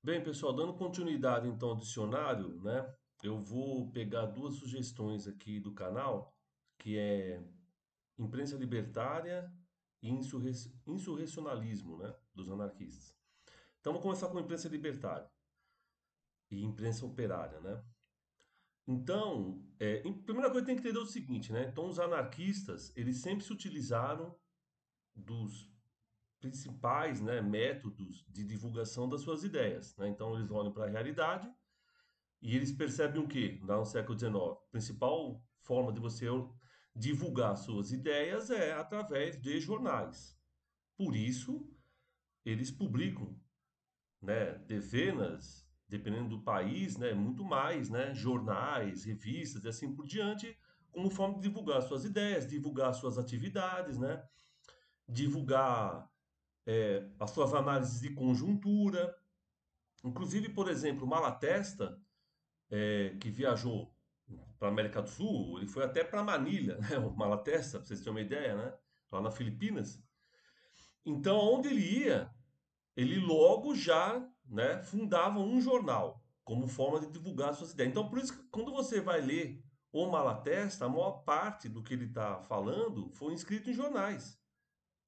Bem, pessoal, dando continuidade então ao dicionário, né? Eu vou pegar duas sugestões aqui do canal, que é imprensa libertária e insurrecionalismo, né? Dos anarquistas. Então, vamos começar com imprensa libertária e imprensa operária, né? Então, primeira coisa tem que entender o seguinte, né? Então, os anarquistas, eles sempre se utilizaram dos principais, né, métodos de divulgação das suas ideias, né? Então, eles olham para a realidade. E eles percebem o quê? Lá no século XIX. A principal forma de você divulgar suas ideias é através de jornais. Por isso, eles publicam, né, dezenas, dependendo do país, né, muito mais, né, jornais, revistas e assim por diante, como forma de divulgar suas ideias, divulgar suas atividades, né, divulgar as suas análises de conjuntura. Inclusive, por exemplo, Malatesta, que viajou para a América do Sul, ele foi até para Manilha, né, o Malatesta, para vocês terem uma ideia, né, lá na Filipinas. Então, onde ele ia, ele logo já, né, fundava um jornal como forma de divulgar suas ideias. Então, por isso que quando você vai ler o Malatesta, a maior parte do que ele está falando foi escrito em jornais,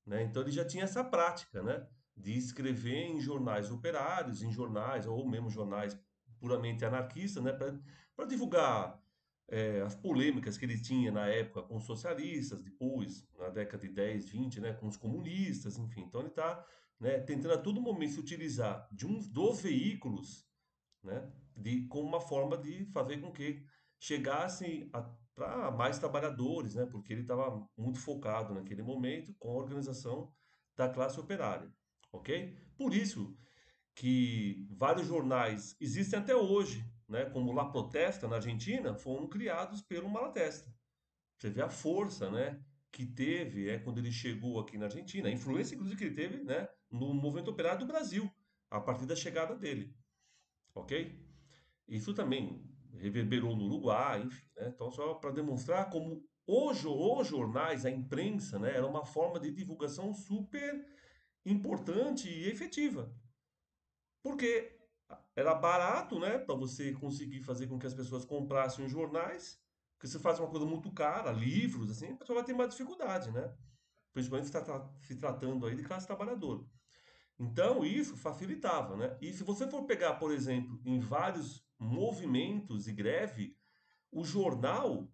né? Então, ele já tinha essa prática, né, de escrever em jornais operários, em jornais ou mesmo jornais puramente anarquistas, né, para divulgar as polêmicas que ele tinha na época com os socialistas, depois, na década de 10, 20, né, com os comunistas, enfim. Então ele está, né, tentando a todo momento se utilizar de um dos veículos, né, como uma forma de fazer com que chegassem para mais trabalhadores, né, porque ele estava muito focado naquele momento com a organização da classe operária, ok? Por isso que vários jornais existem até hoje, né, como La Protesta na Argentina, foram criados pelo Malatesta. Você vê a força, né, que teve quando ele chegou aqui na Argentina, a influência inclusive que ele teve, né, no movimento operário do Brasil, a partir da chegada dele, ok? Isso também reverberou no Uruguai, enfim, né? Então só para demonstrar como os jornais, a imprensa, né, era uma forma de divulgação super importante e efetiva. Porque era barato, né, para você conseguir fazer com que as pessoas comprassem os jornais, porque você faz uma coisa muito cara, livros, assim, a pessoa vai ter mais dificuldade, né? Principalmente se tratando aí de classe trabalhadora. Então, isso facilitava, né? E se você for pegar, por exemplo, em vários movimentos e greve, o jornal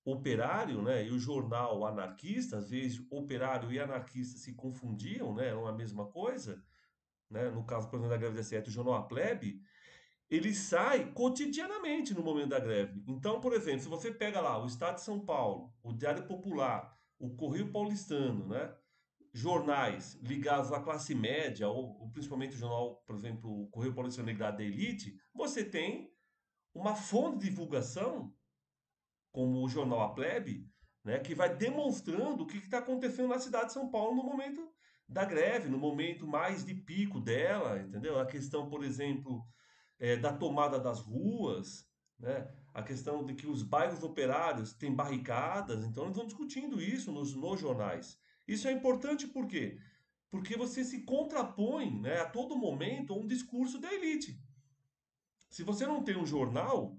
operário, né, e o jornal anarquista, às vezes operário e anarquista se confundiam, né, eram a mesma coisa, né? No caso, por exemplo, da greve da 7, o jornal A Plebe, ele sai cotidianamente no momento da greve. Então, por exemplo, se você pega lá o Estado de São Paulo, o Diário Popular, o Correio Paulistano, né? Jornais ligados à classe média, ou principalmente o jornal, por exemplo, o Correio Paulistano ligado à elite, você tem uma fonte de divulgação, como o jornal A Plebe, né, que vai demonstrando o que está acontecendo na cidade de São Paulo no momento da greve, no momento mais de pico dela, entendeu? A questão, por exemplo, da tomada das ruas, né? A questão de que os bairros operários têm barricadas, então eles vão discutindo isso nos jornais. Isso é importante por quê? Porque você se contrapõe, né, a todo momento a um discurso da elite. Se você não tem um jornal,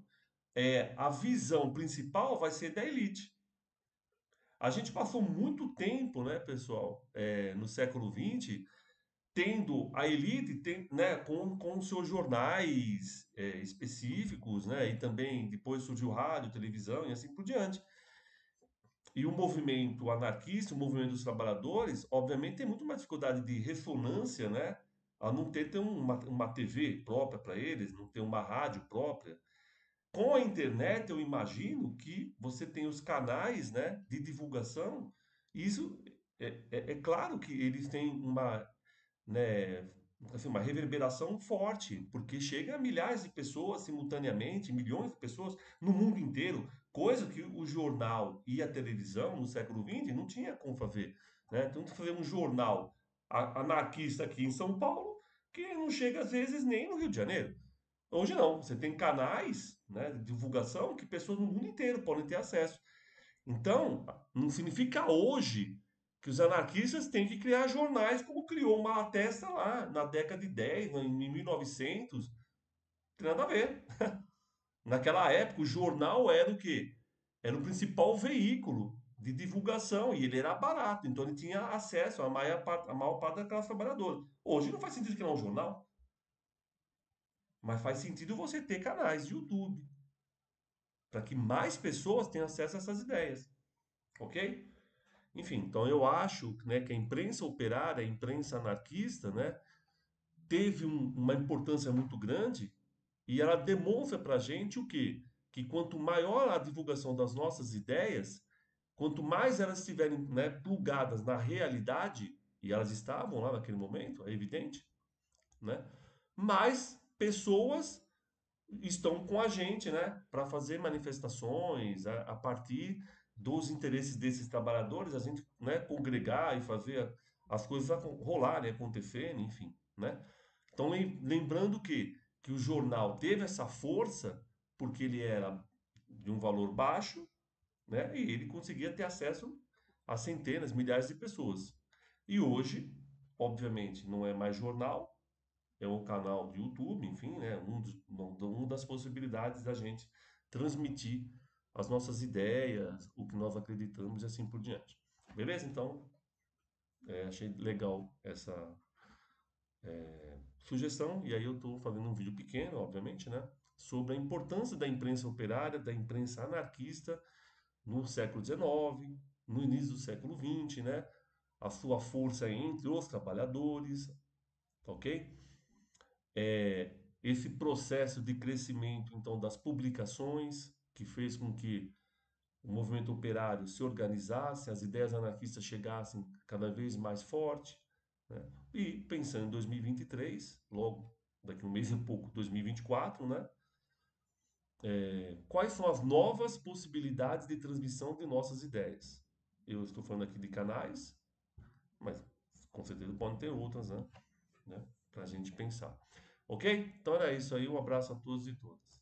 a visão principal vai ser da elite. A gente passou muito tempo, né, pessoal, no século XX, tendo a elite né, com seus jornais específicos, né, e também depois surgiu rádio, televisão e assim por diante. E o movimento anarquista, o movimento dos trabalhadores, obviamente tem muito mais dificuldade de ressonância, né, a não ter uma TV própria para eles, não ter uma rádio própria. Com a internet, eu imagino que você tem os canais, né, de divulgação, e isso é claro que eles têm né, assim, uma reverberação forte, porque chega a milhares de pessoas simultaneamente, milhões de pessoas no mundo inteiro, coisa que o jornal e a televisão no século XX não tinha como fazer, né? Então, fazer um jornal anarquista aqui em São Paulo, que não chega às vezes nem no Rio de Janeiro. Hoje não, você tem canais, né, de divulgação que pessoas no mundo inteiro podem ter acesso. Então, não significa hoje que os anarquistas têm que criar jornais como criou uma Malatesta lá na década de 10, em 1900. Não tem nada a ver. Naquela época, o jornal era o quê? Era o principal veículo de divulgação e ele era barato, então ele tinha acesso a maior parte da classe trabalhadora. Hoje não faz sentido criar um jornal, mas faz sentido você ter canais de YouTube para que mais pessoas tenham acesso a essas ideias, ok? Enfim, então eu acho, né, que a imprensa operária, a imprensa anarquista, né, teve uma importância muito grande e ela demonstra para a gente o quê? Que quanto maior a divulgação das nossas ideias, quanto mais elas estiverem, né, plugadas na realidade, e elas estavam lá naquele momento, é evidente, né, mais pessoas estão com a gente, né, para fazer manifestações a partir dos interesses desses trabalhadores, a gente, né, congregar e fazer as coisas rolarem, acontecerem, enfim, né? Então, lembrando que o jornal teve essa força porque ele era de um valor baixo, né, e ele conseguia ter acesso a centenas, milhares de pessoas. E hoje, obviamente, não é mais jornal, é um canal de YouTube, enfim, né? Uma das possibilidades da gente transmitir as nossas ideias, o que nós acreditamos e assim por diante. Beleza? Então, achei legal essa sugestão, e aí eu estou fazendo um vídeo pequeno, obviamente, né? Sobre a importância da imprensa operária, da imprensa anarquista no século XIX, no início do século XX, né? A sua força entre os trabalhadores, ok? Esse processo de crescimento, então, das publicações, que fez com que o movimento operário se organizasse, as ideias anarquistas chegassem cada vez mais forte, né? E pensando em 2023, logo daqui a um mês e pouco, 2024, né? Quais são as novas possibilidades de transmissão de nossas ideias? Eu estou falando aqui de canais, mas com certeza podem ter outras, né? Para a gente pensar. Ok? Então era isso aí. Um abraço a todos e todas.